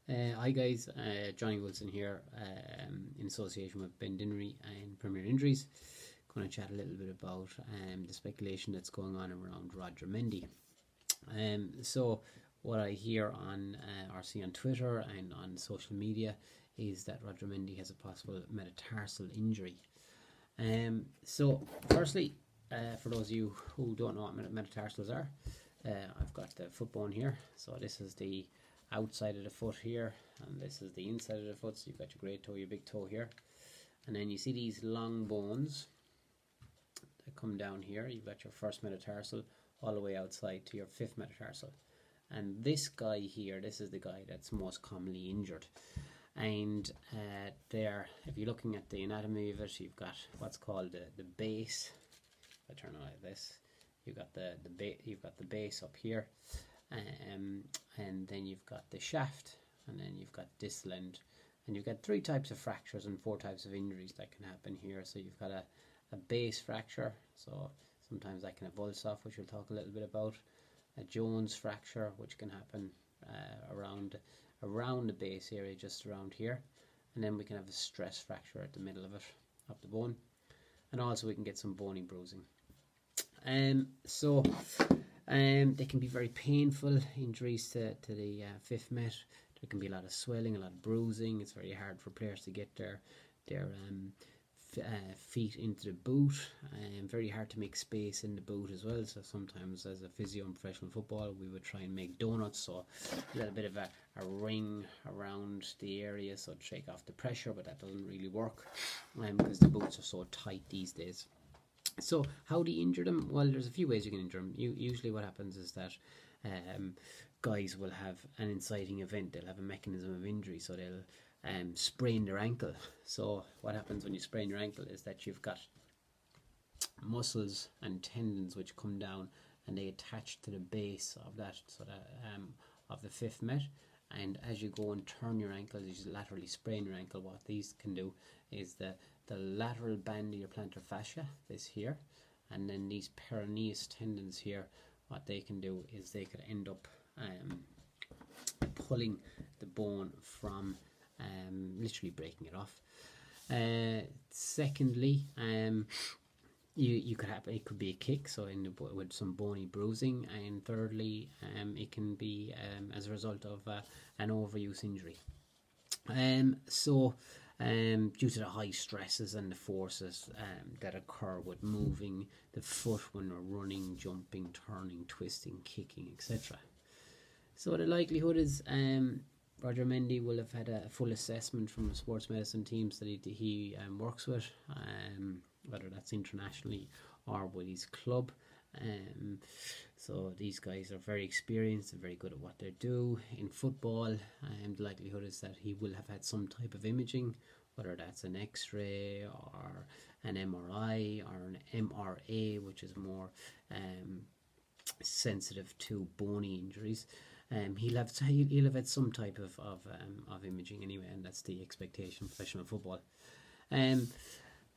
Hi guys, Johnny Wilson here in association with Ben Dinnery and Premier Injuries. Going to chat a little bit about the speculation that's going on around Roger Mendy. So what I hear on or see on Twitter and on social media is that Roger Mendy has a possible metatarsal injury. So firstly, for those of you who don't know what metatarsals are, I've got the foot bone here. So this is the outside of the foot here, and this is the inside of the foot. So you've got your great toe, your big toe here, and then you see these long bones that come down here. You've got your first metatarsal all the way outside to your fifth metatarsal, and this guy here, this is the guy that's most commonly injured. And there, if you're looking at the anatomy of it, you've got what's called the base. If I turn it like this, you've got the base up here. And then you've got the shaft, and then you've got distal end, and you've got 3 types of fractures and 4 types of injuries that can happen here. So you've got a base fracture, so sometimes that can avulse off, which we'll talk a little bit about. A Jones fracture, which can happen around the base area, just around here, and then we can have a stress fracture at the middle of it, of the bone, and also we can get some bony bruising. They can be very painful injuries to the fifth met. There can be a lot of swelling, a lot of bruising. It's very hard for players to get their feet into the boot, and very hard to make space in the boot as well. So sometimes as a physio in professional football, we would try and make donuts, so a little bit of a ring around the area so to shake off the pressure, but that doesn't really work because the boots are so tight these days. So how do you injure them? Well, there's a few ways you can injure them. Usually what happens is that guys will have an inciting event. They'll have a mechanism of injury, so they'll sprain their ankle. So what happens when you sprain your ankle is that you've got muscles and tendons which come down and they attach to the base of that, so that of the fifth met. And as you go and turn your ankle, as you laterally sprain your ankle, what these can do is the lateral band of your plantar fascia, this here, and then these peroneus tendons here, what they can do is they could end up pulling the bone from literally breaking it off. Secondly, you could have, it could be a kick, so with some bony bruising, and thirdly, it can be as a result of an overuse injury. Due to the high stresses and the forces that occur with moving the foot when we're running, jumping, turning, twisting, kicking, etc. So the likelihood is Roger Mendy will have had a full assessment from the sports medicine teams that he works with, whether that's internationally or with his club. So these guys are very experienced and very good at what they do. In football, the likelihood is that he will have had some type of imaging, whether that's an X-ray or an MRI or an MRA, which is more sensitive to bony injuries. He'll have had some type of imaging anyway, and that's the expectation of professional football.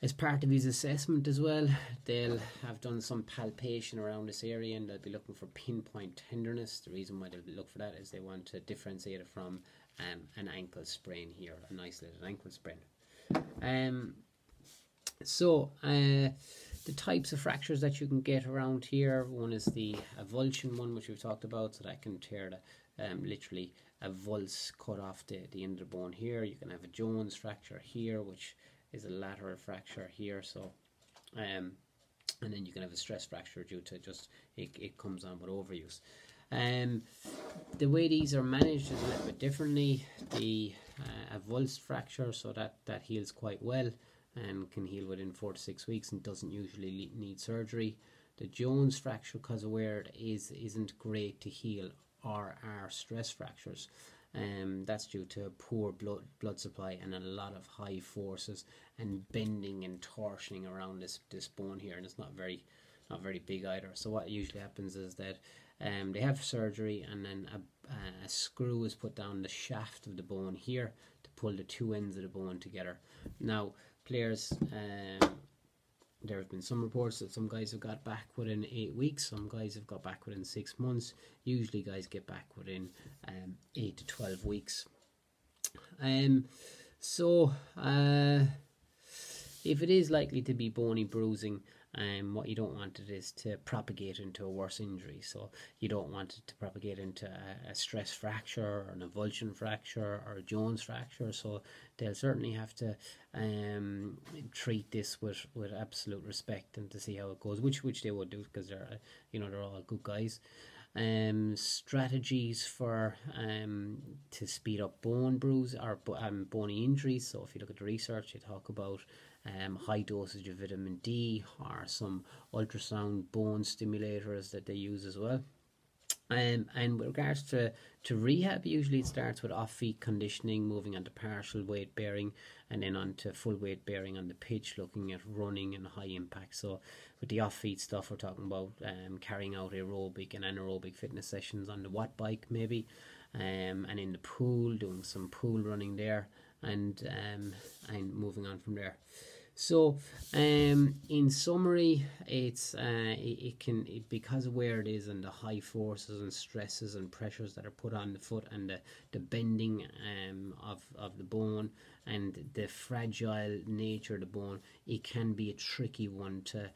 As part of his assessment as well, they'll have done some palpation around this area, and they'll be looking for pinpoint tenderness. The reason why they'll look for that is they want to differentiate it from an ankle sprain here, an isolated ankle sprain. The types of fractures that you can get around here, one is the avulsion one, which we've talked about, so that can tear the literally avulse, cut off the end of the bone here. You can have a Jones fracture here, which is a lateral fracture here, so and then you can have a stress fracture due to just it comes on with overuse. The way these are managed is a little bit differently. The avulsed fracture, so that heals quite well and can heal within 4 to 6 weeks and doesn't usually need surgery. The Jones fracture, because of where it isn't great to heal, or are stress fractures. That's due to poor blood supply and a lot of high forces and bending and torsioning around this bone here, and it's not very big either. So what usually happens is that they have surgery, and then a screw is put down the shaft of the bone here to pull the 2 ends of the bone together. Now players, there have been some reports that some guys have got back within 8 weeks, some guys have got back within 6 months. Usually guys get back within 8 to 12 weeks. So, if it is likely to be bony bruising, what you don't want it is to propagate into a worse injury. So you don't want it to propagate into a stress fracture or an avulsion fracture or a Jones fracture. So they'll certainly have to treat this with absolute respect and to see how it goes, which they would do, because they're they're all good guys. Strategies for to speed up bone bruise or bony injuries. So if you look at the research, they talk about high dosage of vitamin D or some ultrasound bone stimulators that they use as well. And with regards to rehab, usually it starts with off-feet conditioning, moving on to partial weight bearing, and then on to full weight bearing on the pitch, looking at running and high impact. So with the off-feet stuff, we're talking about carrying out aerobic and anaerobic fitness sessions on the watt bike maybe, and in the pool, doing some pool running there, and moving on from there. So, in summary, it's because of where it is and the high forces and stresses and pressures that are put on the foot, and the bending of the bone and the fragile nature of the bone, it can be a tricky one to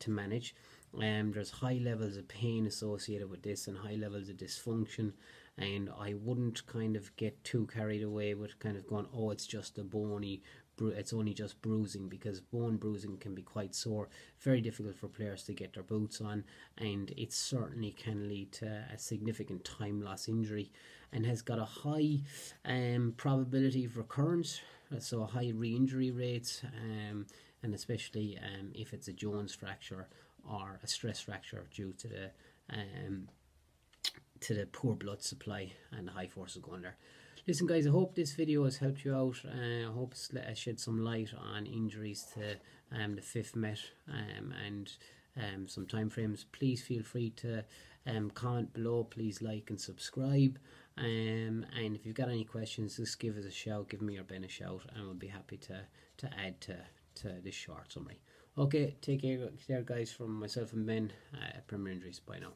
manage. There's high levels of pain associated with this and high levels of dysfunction. And I wouldn't kind of get too carried away with kind of going, oh, it's just a bony, it's only just bruising, because bone bruising can be quite sore, very difficult for players to get their boots on, and it certainly can lead to a significant time loss injury, and has got a high probability of recurrence, so high re-injury rates, and especially if it's a Jones fracture or a stress fracture due to the poor blood supply and the high forces going there. Listen guys, I hope this video has helped you out. I hope it's shed some light on injuries to the fifth Met and some time frames. Please feel free to comment below. Please like and subscribe. And if you've got any questions, just give us a shout. Give me or Ben a shout, and we'll be happy to add to this short summary. Okay, take care guys, from myself and Ben at Premier Injuries. Bye now.